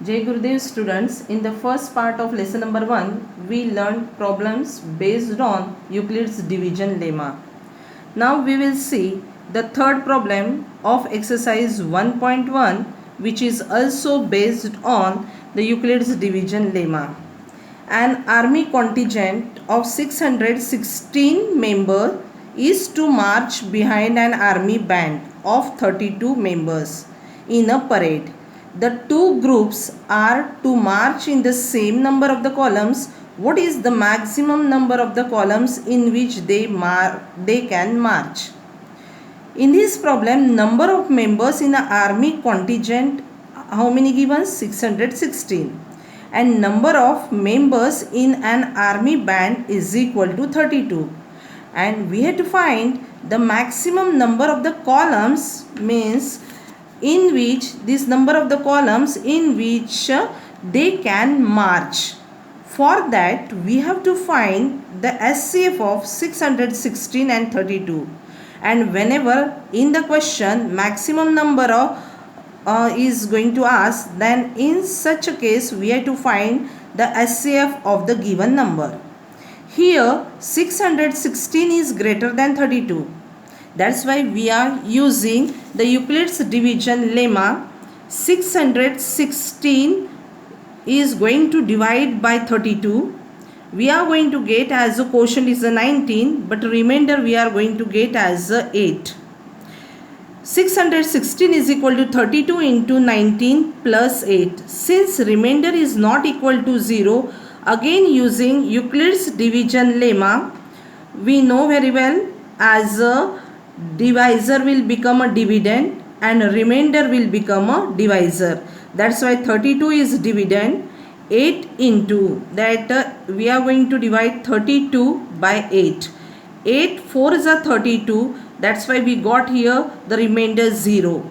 Jai Gurudev students, in the first part of lesson number 1, we learned problems based on Euclid's division lemma. Now we will see the third problem of exercise 1.1, which is also based on the Euclid's division lemma. An army contingent of 616 members is to march behind an army band of 32 members in a parade. The two groups are to march in the same number of the columns. What is the maximum number of the columns in which they can march? In this problem, number of members in an army contingent, how many given? 616. And number of members in an army band is equal to 32. And we have to find the maximum number of the columns, means in which this number of the columns in which they can march. For that we have to find the SCF of 616 and 32. And whenever in the question maximum number of is going to ask, then in such a case we have to find the SCF of the given number. Here 616 is greater than 32. That's why we are using the Euclid's division lemma. 616 is going to divide by 32. We are going to get as a quotient is a 19, but remainder we are going to get as a 8. 616 is equal to 32 into 19 plus 8. Since remainder is not equal to 0, again using Euclid's division lemma, we know very well as a divisor will become a dividend and remainder will become a divisor. That's why 32 is dividend. 8 into that we are going to divide 32 by 8. 8 4s are 32. That's why we got here the remainder 0.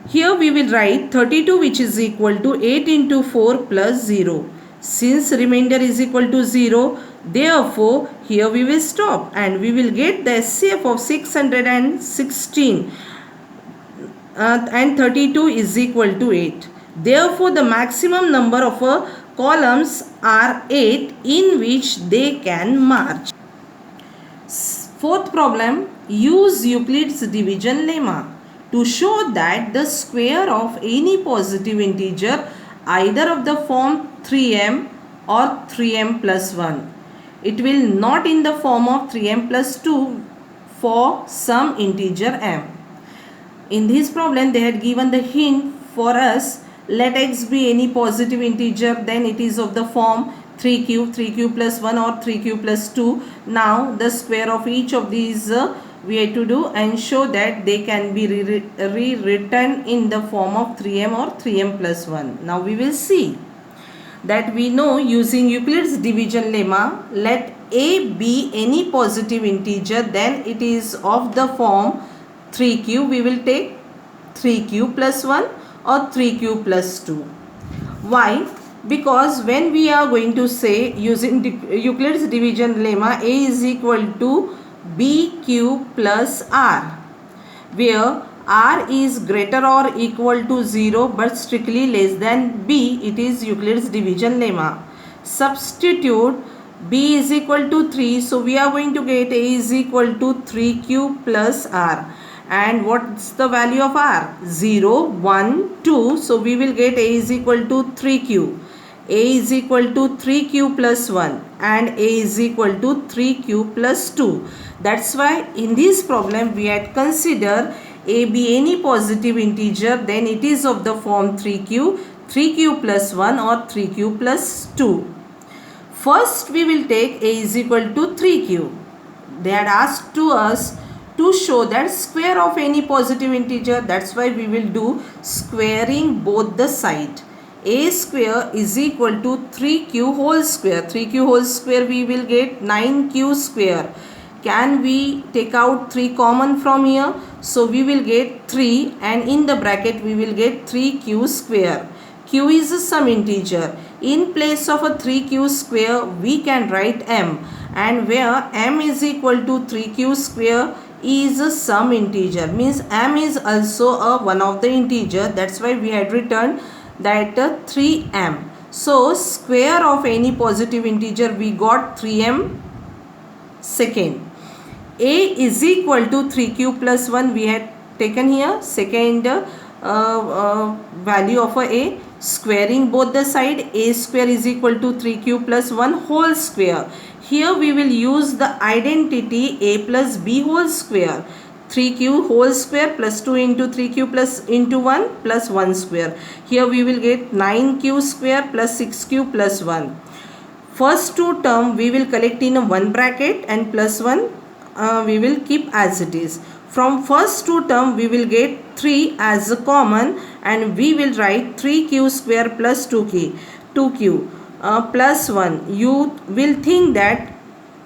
Here we will write 32, which is equal to 8 into 4 plus 0. Since remainder is equal to 0, therefore here we will stop and we will get the SCF of 616 and 32 is equal to 8. Therefore the maximum number of columns are 8 in which they can march. Fourth problem, use Euclid's division lemma to show that the square of any positive integer either of the form 3m or 3m plus 1. It will not in the form of 3m plus 2 for some integer m. In this problem they had given the hint for us, let x be any positive integer, then it is of the form 3q plus 1 or 3q plus 2. Now the square of each of these we have to do and show that they can be rewritten in the form of 3m or 3m plus 1. Now we will see that we know using Euclid's division lemma, let a be any positive integer, then it is of the form 3q. We will take 3q plus 1 or 3q plus 2. Why? Because when we are going to say using Euclid's division lemma, a is equal to bq plus r, where r is greater or equal to 0 but strictly less than b, it is Euclid's division lemma. Substitute b is equal to 3, so we are going to get a is equal to 3q plus r. And what's the value of r? 0, 1, 2. So we will get a is equal to 3q. A is equal to 3q plus 1 and a is equal to 3q plus 2. That's why in this problem we had considered a be any positive integer, then it is of the form 3q plus 1 or 3q plus 2. First we will take a is equal to 3q. They had asked to us to show that square of any positive integer, that's why we will do squaring both the side. A square is equal to 3q whole square. 3q whole square we will get 9q square. Can we take out 3 common from here? So we will get 3 and in the bracket we will get 3q square. Q is some integer. In place of a 3q square we can write m, and where m is equal to 3q square is some integer, means m is also a one of the integer. That's why we had written that 3m. So square of any positive integer we got 3m. Second, a is equal to 3q plus 1 we had taken here. Second value of a, squaring both the side, a square is equal to 3q plus 1 whole square. Here we will use the identity a plus b whole square. 3q whole square plus 2 into 3q plus into 1 plus 1 square. Here we will get 9q square plus 6q plus 1. First two term we will collect in a one bracket and plus 1 we will keep as it is. From first two term we will get 3 as a common and we will write 3q square plus 2q plus 1. You will think that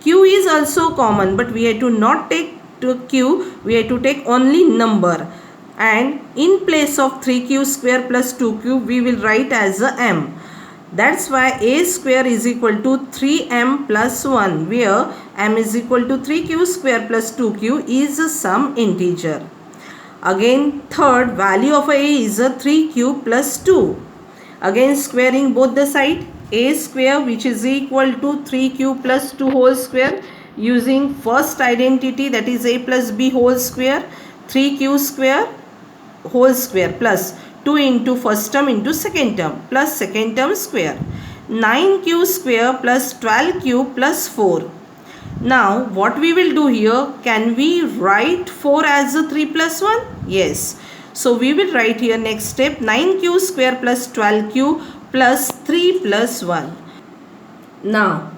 q is also common, but we have to not take to q, we have to take only number, and in place of 3q square plus 2q we will write as a m. That's why a square is equal to 3m plus 1, where m is equal to 3q square plus 2q is some integer. Again third value of a is a 3q plus 2. Again squaring both the side, a square which is equal to 3q plus 2 whole square, using first identity, that is a plus b whole square, 3q square whole square plus 2 into first term into second term plus second term square, 9q square plus 12q plus 4. Now what we will do here, can we write 4 as a 3 plus 1? Yes. So we will write here next step 9q square plus 12q plus 3 plus 1. Now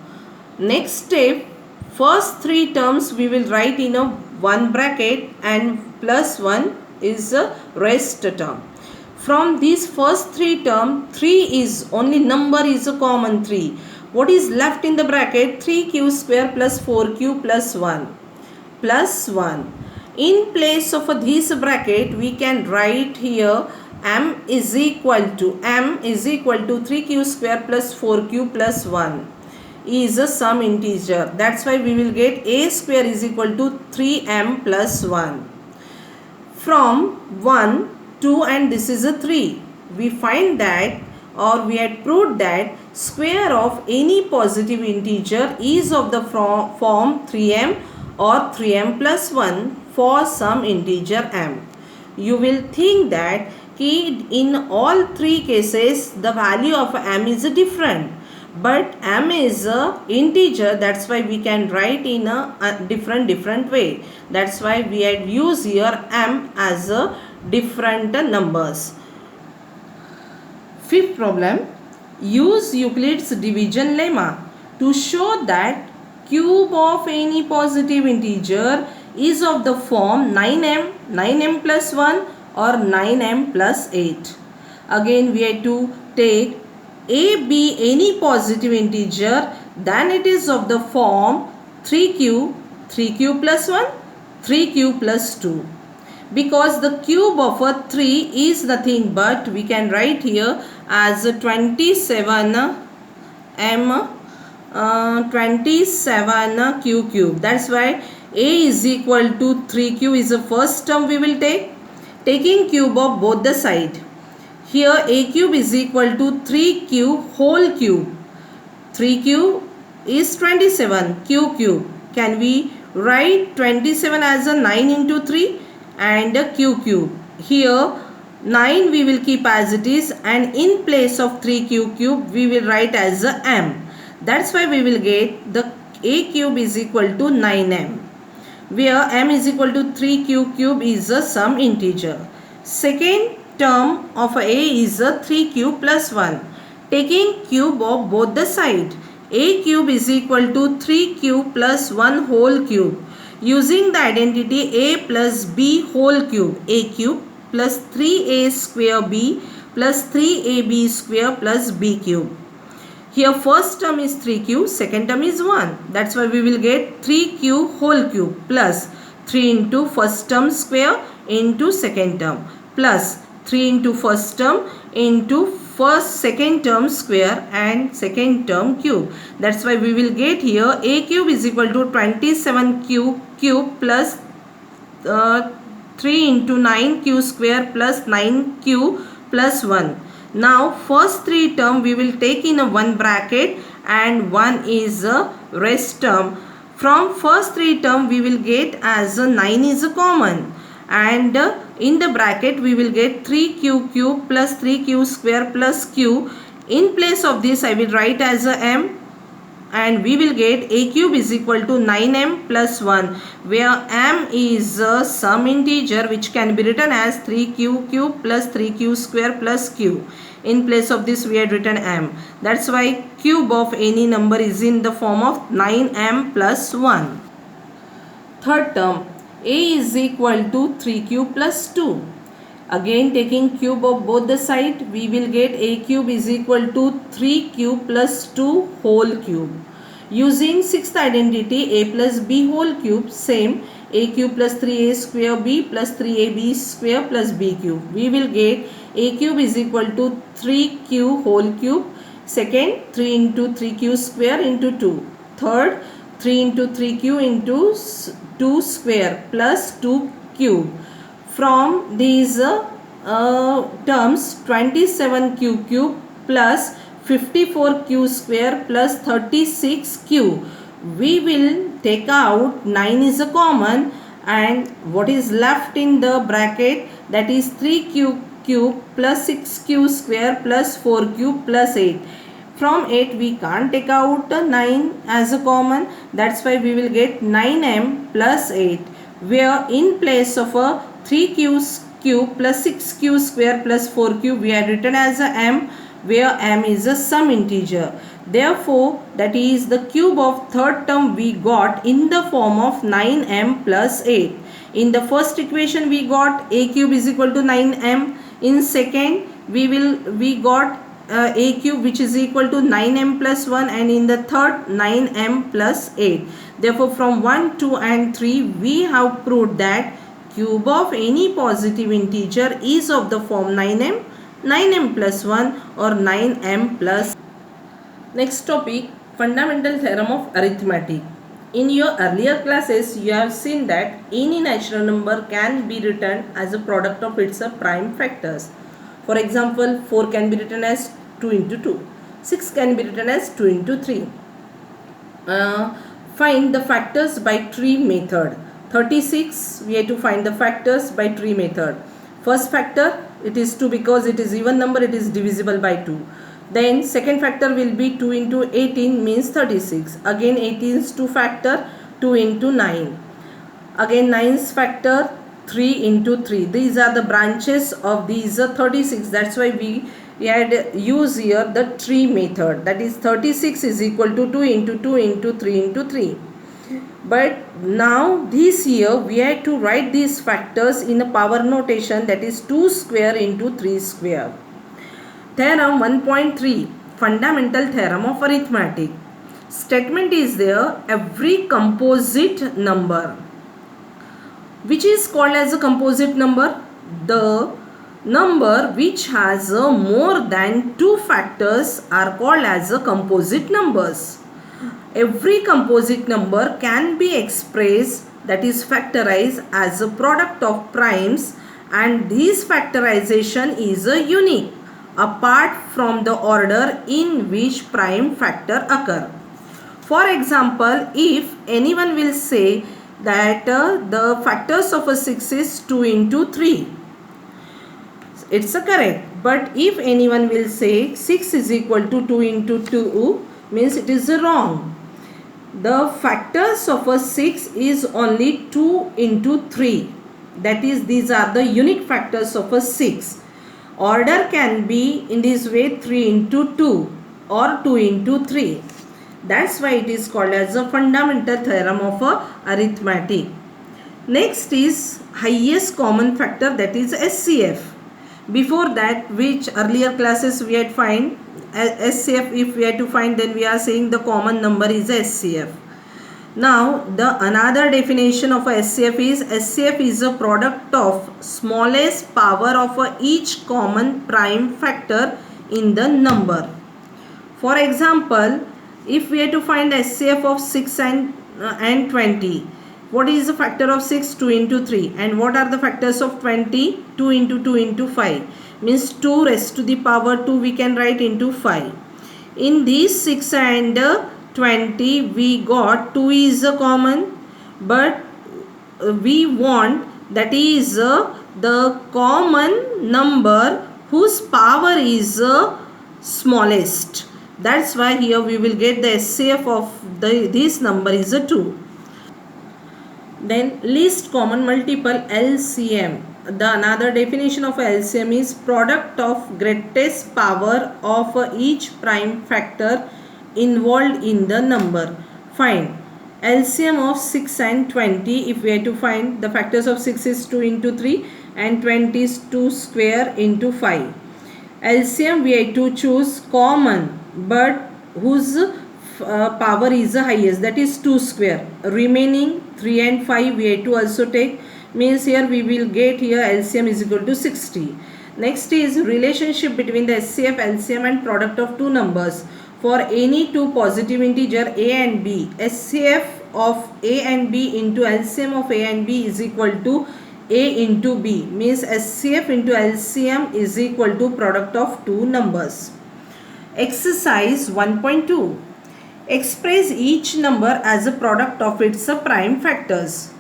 next step, first three terms we will write in a one bracket and plus 1 is a rest term. From these first three term, 3 is only number is a common 3. What is left in the bracket? 3q square plus 4q plus 1 plus 1. In place of this bracket we can write here m is equal to 3q square plus 4q plus 1 is a some integer. That's why we will get a square is equal to 3m plus 1. From 1, 2 and this is a 3. We find that, or we had proved that square of any positive integer is of the form 3m or 3m plus 1 for some integer m. You will think that in all three cases the value of m is different, but m is a integer, that's why we can write in a different way. That's why we had used here m as a different numbers. Fifth problem, use Euclid's division lemma to show that cube of any positive integer is of the form 9m plus 1 or 9m plus 8. Again we have to take a be any positive integer, then it is of the form 3q plus 1, 3q plus 2. Because the cube of a 3 is nothing but, we can write here as 27m 27q cube. That's why a is equal to 3q is the first term we will take, taking cube of both the side. Here a cube is equal to 3q whole cube. 3q is 27, q cube. Can we write 27 as a 9 into 3 and a q cube? Here 9 we will keep as it is, and in place of 3q cube we will write as a m. That's why we will get the a cube is equal to 9m, where m is equal to 3q cube is a some integer. Second term of a is a 3q plus 1. Taking cube of both the side, a cube is equal to 3q plus 1 whole cube. Using the identity a plus b whole cube, a cube plus 3a square b plus 3ab square plus b cube. Here first term is 3q, second term is 1. That's why we will get 3q whole cube plus 3 into first term square into second term plus 3 into first term into second term square and second term cube. That's why we will get here a cube is equal to 27q cube plus 3 into 9q square plus 9q plus 1. Now first three term we will take in a one bracket and one is a rest term. From first three term we will get as a 9 is a common, and in the bracket we will get 3q cube plus 3q square plus q. In place of this I will write as a m, and we will get a cube is equal to 9m plus 1, where m is a some integer which can be written as 3q cube plus 3q square plus q. In place of this we had written m. That's why cube of any number is in the form of 9m plus 1. Third term, a is equal to 3q plus 2. Again taking cube of both the side, we will get a cube is equal to 3q plus 2 whole cube. Using sixth identity, a plus b whole cube, same, a cube plus 3a square b plus 3ab square plus b cube. We will get a cube is equal to 3q whole cube. Second, 3 into 3q square into 2. Third, 3 into 3q into 2 square plus 2 cube. From these terms, 27q cube plus 54q square plus 36q. We will take out 9 is a common, and what is left in the bracket, that is 3q cube plus 6q square plus 4q plus 8. From 8 we can't take out 9 as a common. That's why we will get 9m plus 8, where in place of a 3q cube plus 6q square plus 4q we had written as a m, where m is a some integer. Therefore, that is the cube of third term we got in the form of 9m plus 8. In the first equation we got a cube is equal to 9m. In second we got a cube which is equal to 9m plus 1, and in the third 9m plus 8. Therefore, from 1, 2 and 3 we have proved that cube of any positive integer is of the form 9m, 9m plus 1 or 9m plus. Next topic, fundamental theorem of arithmetic. In your earlier classes you have seen that any natural number can be written as a product of its prime factors. For example, 4 can be written as 2 into 2. 6 can be written as 2 into 3. Find the factors by tree method. 36, we have to find the factors by tree method. First factor, it is 2 because it is even number, it is divisible by 2. Then second factor will be 2 into 18 means 36. Again 18's 2 factor, 2 into 9. Again 9's factor, 3 into 3. These are the branches of these 36. That's why we had use here the tree method. That is 36 is equal to 2 into 2 into 3 into 3. But now this here we have to write these factors in a power notation, that is 2 square into 3 square. Theorem 1.3, fundamental theorem of arithmetic. Statement is there, every composite number. Which is called as a composite number? The number which has more than 2 factors are called as a composite numbers. Every composite number can be expressed, that is factorized, as a product of primes, and this factorization is unique apart from the order in which prime factor occur. For example, if anyone will say that the factors of a 6 is 2 into 3, it's correct. But if anyone will say 6 is equal to 2 into 2, means it is wrong. The factors of a 6 is only 2 into 3. That is, these are the unique factors of a 6. Order can be in this way 3 into 2 or 2 into 3. That's why it is called as a fundamental theorem of arithmetic. Next is highest common factor, that is SCF. Before that, which earlier classes we had find SCF, if we had to find, then we are saying the common number is SCF. Now the another definition of a SCF is a product of smallest power of each common prime factor in the number. For example, if we have to find SCF of 6 and 20, what is the factor of 6? 2 into 3. And what are the factors of 20? 2 into 2 into 5. means 2 raised to the power 2 we can write into 5. In these 6 and 20 we got 2 is a common, but we want that is the common number whose power is smallest. That's why here we will get the SCF of this number is a 2. Then least common multiple LCM. The another definition of LCM is product of greatest power of each prime factor involved in the number. Find LCM of 6 and 20. If we have to find, the factors of 6 is 2 into 3 and 20 is 2 square into 5. LCM we have to choose common but whose power is the highest, that is 2 square. Remaining 3 and 5 we have to also take, means here we will get here LCM is equal to 60. Next is relationship between the SCF, LCM and product of two numbers. For any two positive integer a and b, SCF of a and b into LCM of a and b is equal to a into b, means SCF into LCM is equal to product of two numbers. Exercise 1.2. Express each number as a product of its prime factors.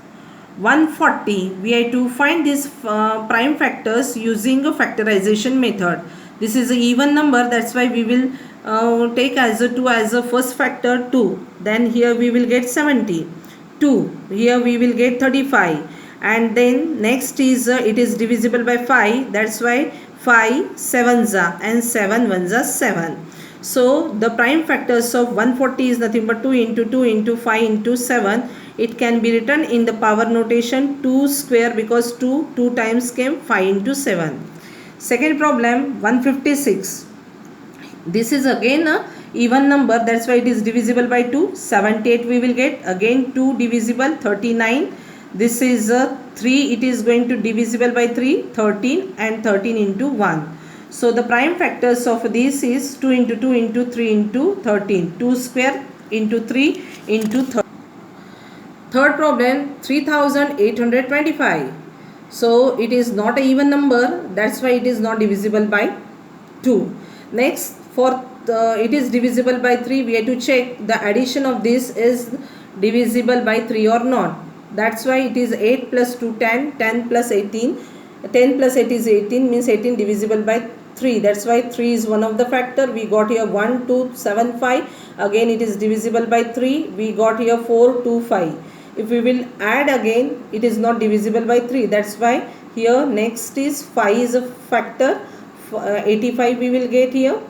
140, we have to find these prime factors using a factorization method. This is an even number, that's why we will take as a 2 as a first factor 2. Then here we will get 70. 2. Here we will get 35. And then next is it is divisible by 5. That's why 5 7s are and 7 1s are 7. So the prime factors of 140 is nothing but 2 into 2 into 5 into 7. It can be written in the power notation 2 square because 2 times came 5 into 7. Second problem 156. This is again a even number, that's why it is divisible by 2. 78 we will get, again 2 divisible, 39. This is 3, it is going to divisible by 3, 13 and 13 into 1. So the prime factors of this is 2 into 2 into 3 into 13. 2 square into 3 into 13. Third problem 3825. So it is not an even number, that's why it is not divisible by 2. Next, for it is divisible by 3, we have to check the addition of this is divisible by 3 or not. That's why it is 8 plus 2 10, 10 plus 18, 10 plus 8 is 18, means 18 divisible by 3. That's why 3 is one of the factor. We got here 1 2 7 5, again it is divisible by 3. We got here 4 2 5. If we will add again, it is not divisible by 3. That's why here next is 5 is a factor. 85 we will get here.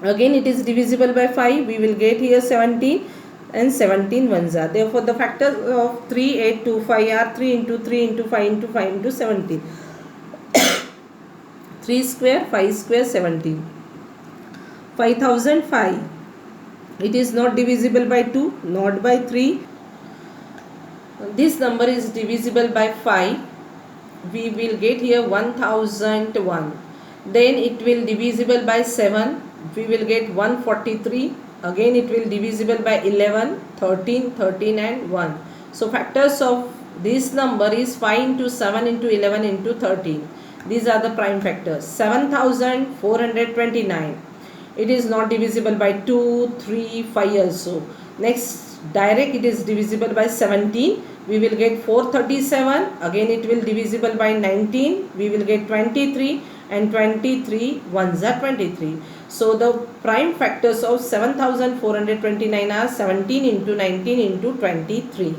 Again it is divisible by 5. We will get here 17 and 17 ones are. Therefore the factors of 3 8 2 5 are 3 into 3 into 5 into 5 into 17. 3 square 5 square 17. 5005. It is not divisible by 2, not by 3. This number is divisible by 5. We will get here 1001. Then it will divisible by 7. We will get 143. Again it will divisible by 11, 13, 13 and 1. So factors of this number is 5 into 7 into 11 into 13. These are the prime factors. 7429. It is not divisible by 2, 3, 5 also. Next, direct it is divisible by 17. We will get 437. Again it will divisible by 19. We will get 23 and 23 ones are 23. So the prime factors of 7429 are 17 into 19 into 23.